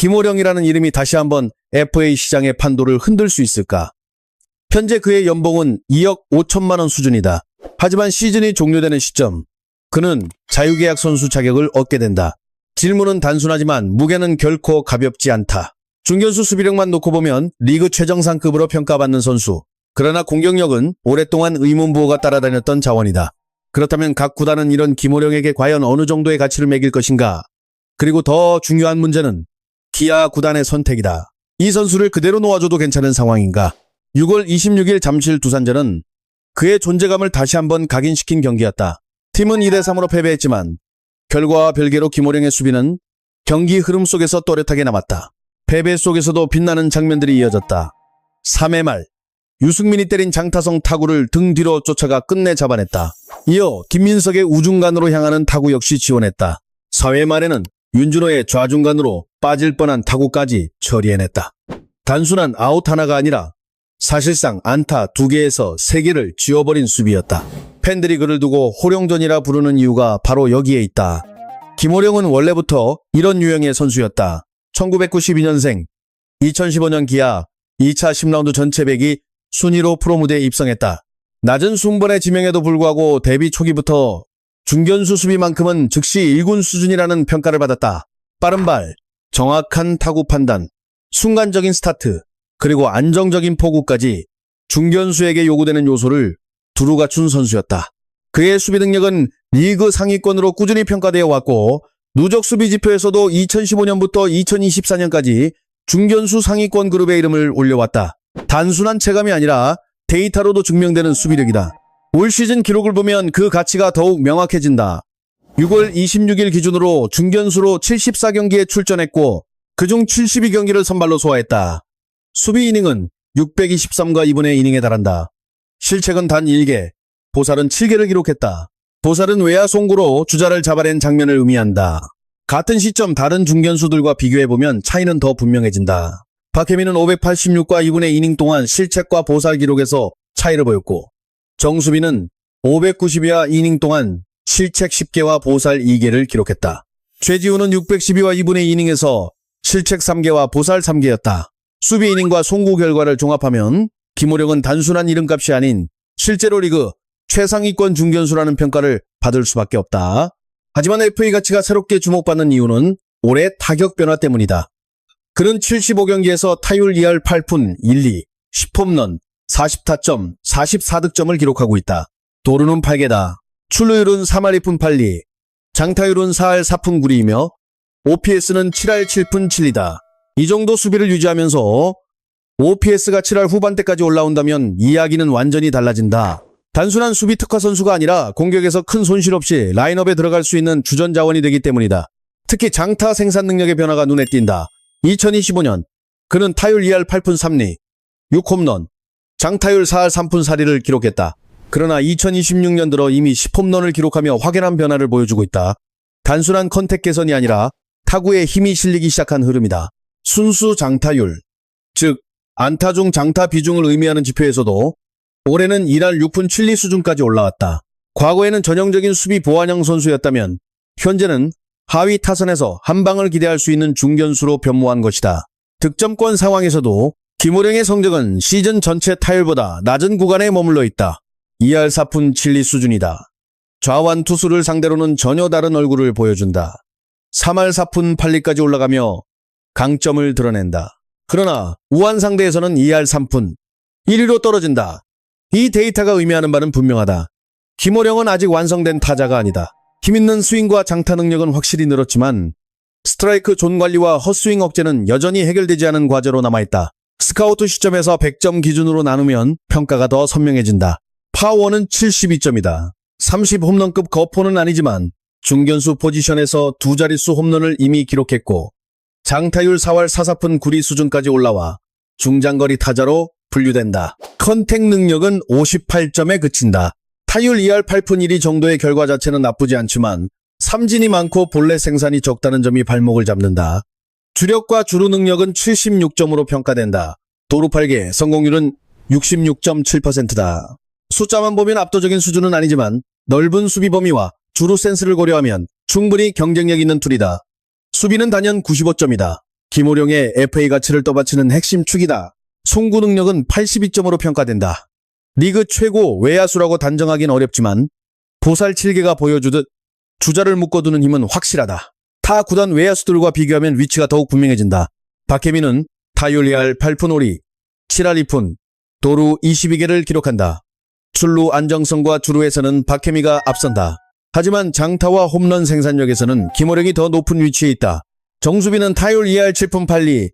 김호령이라는 이름이 다시 한번 FA 시장의 판도를 흔들 수 있을까? 현재 그의 연봉은 2억 5천만 원 수준이다. 하지만 시즌이 종료되는 시점, 그는 자유계약 선수 자격을 얻게 된다. 질문은 단순하지만 무게는 결코 가볍지 않다. 중견수 수비력만 놓고 보면 리그 최정상급으로 평가받는 선수. 그러나 공격력은 오랫동안 의문부호가 따라다녔던 자원이다. 그렇다면 각 구단은 이런 김호령에게 과연 어느 정도의 가치를 매길 것인가? 그리고 더 중요한 문제는 기아 구단의 선택이다. 이 선수를 그대로 놓아줘도 괜찮은 상황인가? 6월 26일 잠실 두산전은 그의 존재감을 다시 한번 각인시킨 경기였다. 팀은 2대3으로 패배했지만 결과와 별개로 김호령의 수비는 경기 흐름 속에서 또렷하게 남았다. 패배 속에서도 빛나는 장면들이 이어졌다. 3회 말 유승민이 때린 장타성 타구를 등 뒤로 쫓아가 끝내 잡아냈다. 이어 김민석의 우중간으로 향하는 타구 역시 지원했다. 4회 말에는 윤준호의 좌중간으로 빠질 뻔한 타구까지 처리해냈다. 단순한 아웃 하나가 아니라 사실상 안타 2개에서 3개를 지워버린 수비였다. 팬들이 그를 두고 호령전이라 부르는 이유가 바로 여기에 있다. 김호령은 원래부터 이런 유형의 선수였다. 1992년생, 2015년 기아 2차 10라운드 전체백이 순위로 프로무대에 입성했다. 낮은 순번의 지명에도 불구하고 데뷔 초기부터 중견수 수비만큼은 즉시 1군 수준이라는 평가를 받았다. 빠른 발, 정확한 타구 판단, 순간적인 스타트, 그리고 안정적인 포구까지 중견수에게 요구되는 요소를 두루 갖춘 선수였다. 그의 수비 능력은 리그 상위권으로 꾸준히 평가되어 왔고 누적 수비 지표에서도 2015년부터 2024년까지 중견수 상위권 그룹의 이름을 올려왔다. 단순한 체감이 아니라 데이터로도 증명되는 수비력이다. 올 시즌 기록을 보면 그 가치가 더욱 명확해진다. 6월 26일 기준으로 중견수로 74경기에 출전했고 그중 72경기를 선발로 소화했다. 수비 이닝은 623과 2분의 이닝에 달한다. 실책은 단 1개, 보살은 7개를 기록했다. 보살은 외야 송구로 주자를 잡아낸 장면을 의미한다. 같은 시점 다른 중견수들과 비교해보면 차이는 더 분명해진다. 박혜민은 586과 2분의 이닝 동안 실책과 보살 기록에서 차이를 보였고 정수빈은 592와 이닝 동안 실책 10개와 보살 2개를 기록했다. 최지훈은 612와 2분의 이닝에서 실책 3개와 보살 3개였다. 수비 이닝과 송구 결과를 종합하면 김호령은 단순한 이름값이 아닌 실제로 리그 최상위권 중견수라는 평가를 받을 수밖에 없다. 하지만 FA 가치가 새롭게 주목받는 이유는 올해 타격 변화 때문이다. 그는 75경기에서 타율 2할 8푼 1리, 10홈런, 40타점, 44득점을 기록하고 있다. 도루는 8개다. 출루율은 3할 2푼 8리, 장타율은 4할 4푼 9리이며 OPS는 7할 7푼 7리다. 이 정도 수비를 유지하면서 OPS가 7할 후반대까지 올라온다면 이야기는 완전히 달라진다. 단순한 수비 특화 선수가 아니라 공격에서 큰 손실 없이 라인업에 들어갈 수 있는 주전 자원이 되기 때문이다. 특히 장타 생산 능력의 변화가 눈에 띈다. 2025년 그는 타율 2할 8푼 3리, 6홈런, 장타율 4할 3푼 4리를 기록했다. 그러나 2026년 들어 이미 10홈런을 기록하며 확연한 변화를 보여주고 있다. 단순한 컨택 개선이 아니라 타구에 힘이 실리기 시작한 흐름이다. 순수 장타율, 즉 안타 중 장타 비중을 의미하는 지표에서도 올해는 2할 6푼 7리 수준까지 올라왔다. 과거에는 전형적인 수비 보완형 선수였다면 현재는 하위 타선에서 한 방을 기대할 수 있는 중견수로 변모한 것이다. 득점권 상황에서도 김호령의 성적은 시즌 전체 타율보다 낮은 구간에 머물러 있다. 2할 4푼 7리 수준이다. 좌완 투수를 상대로는 전혀 다른 얼굴을 보여준다. 3할 4푼 8리까지 올라가며 강점을 드러낸다. 그러나 우완 상대에서는 2할 3푼 1리로 떨어진다. 이 데이터가 의미하는 바는 분명하다. 김호령은 아직 완성된 타자가 아니다. 힘있는 스윙과 장타 능력은 확실히 늘었지만 스트라이크 존 관리와 헛스윙 억제는 여전히 해결되지 않은 과제로 남아있다. 스카우트 시점에서 100점 기준으로 나누면 평가가 더 선명해진다. 파워는 72점이다. 30홈런급 거포는 아니지만 중견수 포지션에서 두 자릿수 홈런을 이미 기록했고 장타율 4할 4사푼 9리 수준까지 올라와 중장거리 타자로 분류된다. 컨택 능력은 58점에 그친다. 타율 2할 8푼 1리 정도의 결과 자체는 나쁘지 않지만 삼진이 많고 볼넷 생산이 적다는 점이 발목을 잡는다. 주력과 주루 능력은 76점으로 평가된다. 도루 8개, 성공률은 66.7%다. 숫자만 보면 압도적인 수준은 아니지만 넓은 수비 범위와 주루 센스를 고려하면 충분히 경쟁력 있는 툴이다. 수비는 단연 95점이다. 김호령의 FA 가치를 떠받치는 핵심 축이다. 송구 능력은 82점으로 평가된다. 리그 최고 외야수라고 단정하긴 어렵지만 보살 7개가 보여주듯 주자를 묶어두는 힘은 확실하다. 타 구단 외야수들과 비교하면 위치가 더욱 분명해진다. 박혜민은 타율 2할 8푼 5리, 7할 2푼, 도루 22개를 기록한다. 출루 안정성과 주루에서는 박혜미가 앞선다. 하지만 장타와 홈런 생산력에서는 김호령이 더 높은 위치에 있다. 정수빈은 타율 2할 7푼 8리,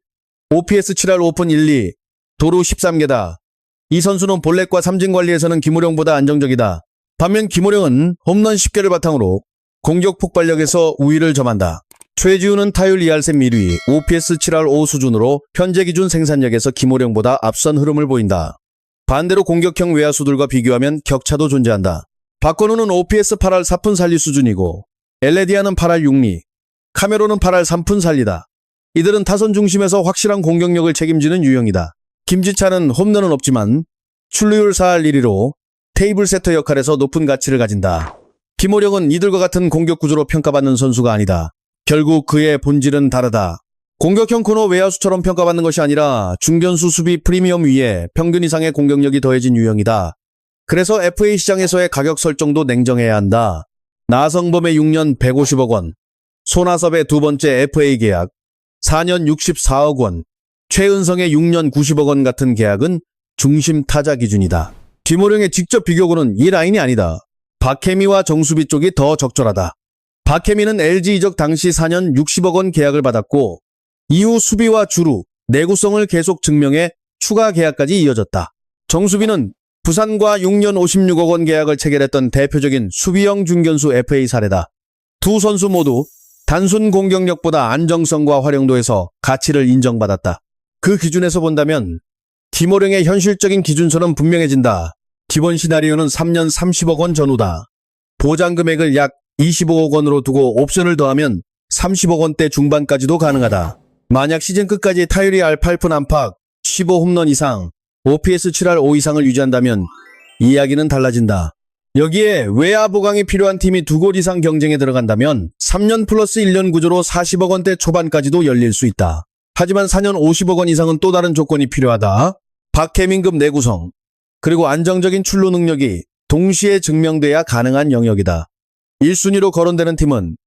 OPS 7할 5푼 1리, 도루 13개다. 이 선수는 볼넷과 삼진 관리에서는 김호령보다 안정적이다. 반면 김호령은 홈런 10개를 바탕으로 공격 폭발력에서 우위를 점한다. 최지훈은 타율 2할 3 1위, OPS 7할 5 수준으로 현재 기준 생산력에서 김호령보다 앞선 흐름을 보인다. 반대로 공격형 외야수들과 비교하면 격차도 존재한다. 박건우는 OPS 8할 4푼 4리 수준이고 엘레디아는 8할 6리, 카메론은 8할 3푼 4리다. 이들은 타선 중심에서 확실한 공격력을 책임지는 유형이다. 김지찬은 홈런은 없지만 출루율 4할 1위로 테이블 세터 역할에서 높은 가치를 가진다. 김호령은 이들과 같은 공격 구조로 평가받는 선수가 아니다. 결국 그의 본질은 다르다. 공격형 코너 외야수처럼 평가받는 것이 아니라 중견수 수비 프리미엄 위에 평균 이상의 공격력이 더해진 유형이다. 그래서 FA 시장에서의 가격 설정도 냉정해야 한다. 나성범의 6년 150억 원, 손아섭의 두 번째 FA 계약 4년 64억 원, 최은성의 6년 90억 원 같은 계약은 중심 타자 기준이다. 김호령의 직접 비교고는 이 라인이 아니다. 박혜미와 정수비 쪽이 더 적절하다. 박혜미는 LG 이적 당시 4년 60억 원 계약을 받았고 이후 수비와 주루, 내구성을 계속 증명해 추가 계약까지 이어졌다. 정수비는 부산과 6년 56억 원 계약을 체결했던 대표적인 수비형 중견수 FA 사례다. 두 선수 모두 단순 공격력보다 안정성과 활용도에서 가치를 인정받았다. 그 기준에서 본다면 김호령의 현실적인 기준선은 분명해진다. 기본 시나리오는 3년 30억 원 전후다. 보장 금액을 약 25억 원으로 두고 옵션을 더하면 30억 원대 중반까지도 가능하다. 만약 시즌 끝까지 타율이 알 8푼 안팎, 15홈런 이상, OPS 7할 5 이상을 유지한다면 이야기는 달라진다. 여기에 외야 보강이 필요한 팀이 2곳 이상 경쟁에 들어간다면 3년 플러스 1년 구조로 40억 원대 초반까지도 열릴 수 있다. 하지만 4년 50억 원 이상은 또 다른 조건이 필요하다. 박혜민급 내구성, 그리고 안정적인 출루 능력이 동시에 증명돼야 가능한 영역이다. 1순위로 거론되는 팀은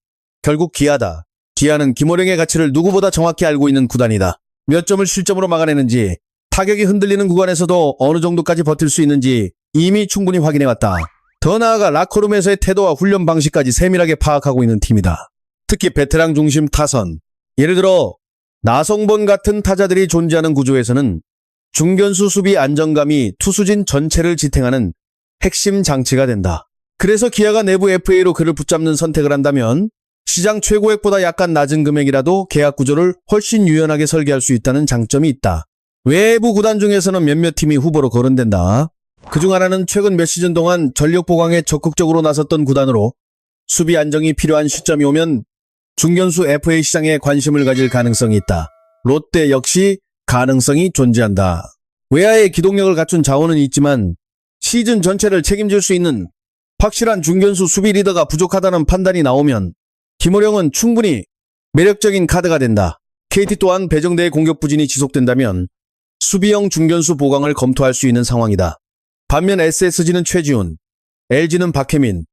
결국 기아다. 기아는 김호령의 가치를 누구보다 정확히 알고 있는 구단이다. 몇 점을 실점으로 막아내는지, 타격이 흔들리는 구간에서도 어느 정도까지 버틸 수 있는지 이미 충분히 확인해왔다. 더 나아가 라커룸에서의 태도와 훈련 방식까지 세밀하게 파악하고 있는 팀이다. 특히 베테랑 중심 타선, 예를 들어 나성범 같은 타자들이 존재하는 구조에서는 중견수 수비 안정감이 투수진 전체를 지탱하는 핵심 장치가 된다. 그래서 기아가 내부 FA로 그를 붙잡는 선택을 한다면 시장 최고액보다 약간 낮은 금액이라도 계약 구조를 훨씬 유연하게 설계할 수 있다는 장점이 있다. 외부 구단 중에서는 몇몇 팀이 후보로 거론된다. 그중 하나는 최근 몇 시즌 동안 전력 보강에 적극적으로 나섰던 구단으로 수비 안정이 필요한 시점이 오면 중견수 FA 시장에 관심을 가질 가능성이 있다. 롯데 역시 가능성이 존재한다. 외야의 기동력을 갖춘 자원은 있지만 시즌 전체를 책임질 수 있는 확실한 중견수 수비 리더가 부족하다는 판단이 나오면 김호령은 충분히 매력적인 카드가 된다. KT 또한 배정대의 공격 부진이 지속된다면 수비형 중견수 보강을 검토할 수 있는 상황이다. 반면 SSG는 최지훈, LG는 박혜민,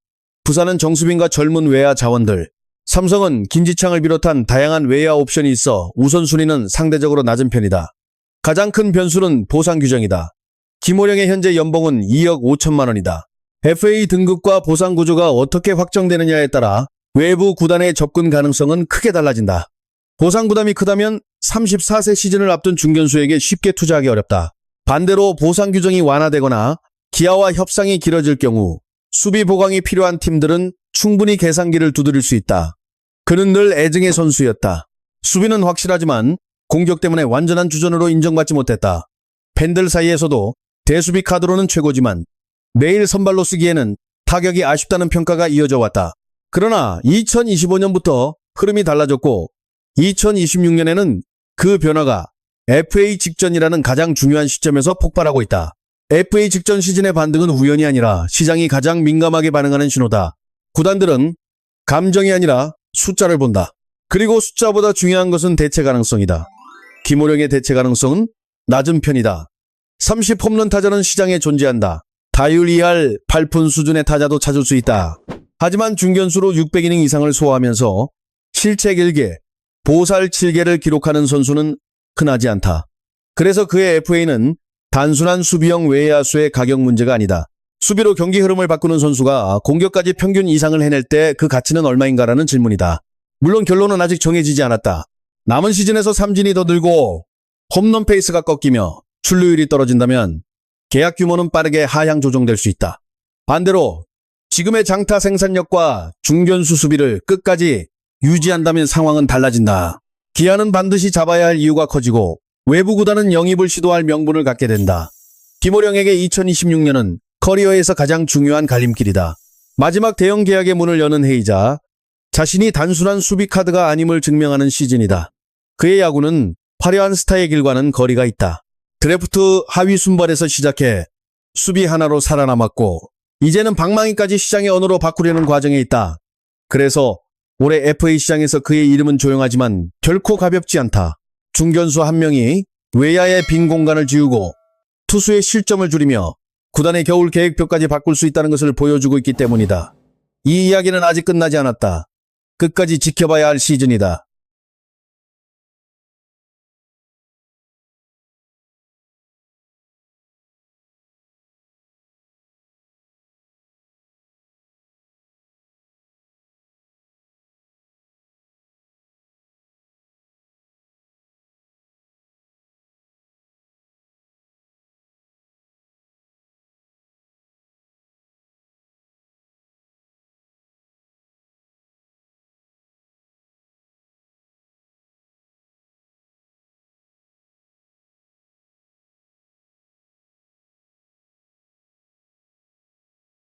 부산은 정수빈과 젊은 외야 자원들, 삼성은 김지창을 비롯한 다양한 외야 옵션이 있어 우선순위는 상대적으로 낮은 편이다. 가장 큰 변수는 보상 규정이다. 김호령의 현재 연봉은 2억 5천만 원이다. FA 등급과 보상 구조가 어떻게 확정되느냐에 따라 외부 구단의 접근 가능성은 크게 달라진다. 보상 부담이 크다면 34세 시즌을 앞둔 중견수에게 쉽게 투자하기 어렵다. 반대로 보상 규정이 완화되거나 기아와 협상이 길어질 경우 수비 보강이 필요한 팀들은 충분히 계산기를 두드릴 수 있다. 그는 늘 애증의 선수였다. 수비는 확실하지만 공격 때문에 완전한 주전으로 인정받지 못했다. 팬들 사이에서도 대수비 카드로는 최고지만 매일 선발로 쓰기에는 타격이 아쉽다는 평가가 이어져 왔다. 그러나 2025년부터 흐름이 달라졌고 2026년에는 그 변화가 FA 직전이라는 가장 중요한 시점에서 폭발하고 있다. FA 직전 시즌의 반등은 우연이 아니라 시장이 가장 민감하게 반응하는 신호다. 구단들은 감정이 아니라 숫자를 본다. 그리고 숫자보다 중요한 것은 대체 가능성이다. 김호령의 대체 가능성은 낮은 편이다. 30홈런 타자는 시장에 존재한다. 타율 2할 8푼 수준의 타자도 찾을 수 있다. 하지만 중견수로 600이닝 이상을 소화하면서 실책 1개, 보살 7개를 기록하는 선수는 흔하지 않다. 그래서 그의 FA는 단순한 수비형 외야수의 가격 문제가 아니다. 수비로 경기 흐름을 바꾸는 선수가 공격까지 평균 이상을 해낼 때 그 가치는 얼마인가라는 질문이다. 물론 결론은 아직 정해지지 않았다. 남은 시즌에서 삼진이 더 늘고 홈런 페이스가 꺾이며 출루율이 떨어진다면 계약 규모는 빠르게 하향 조정될 수 있다. 반대로 지금의 장타 생산력과 중견수 수비를 끝까지 유지한다면 상황은 달라진다. 기아는 반드시 잡아야 할 이유가 커지고 외부 구단은 영입을 시도할 명분을 갖게 된다. 김호령에게 2026년은 커리어에서 가장 중요한 갈림길이다. 마지막 대형 계약의 문을 여는 해이자 자신이 단순한 수비 카드가 아님을 증명하는 시즌이다. 그의 야구는 화려한 스타의 길과는 거리가 있다. 드래프트 하위 순발에서 시작해 수비 하나로 살아남았고 이제는 방망이까지 시장의 언어로 바꾸려는 과정에 있다. 그래서 올해 FA 시장에서 그의 이름은 조용하지만 결코 가볍지 않다. 중견수 한 명이 외야의 빈 공간을 지우고 투수의 실점을 줄이며 구단의 겨울 계획표까지 바꿀 수 있다는 것을 보여주고 있기 때문이다. 이 이야기는 아직 끝나지 않았다. 끝까지 지켜봐야 할 시즌이다.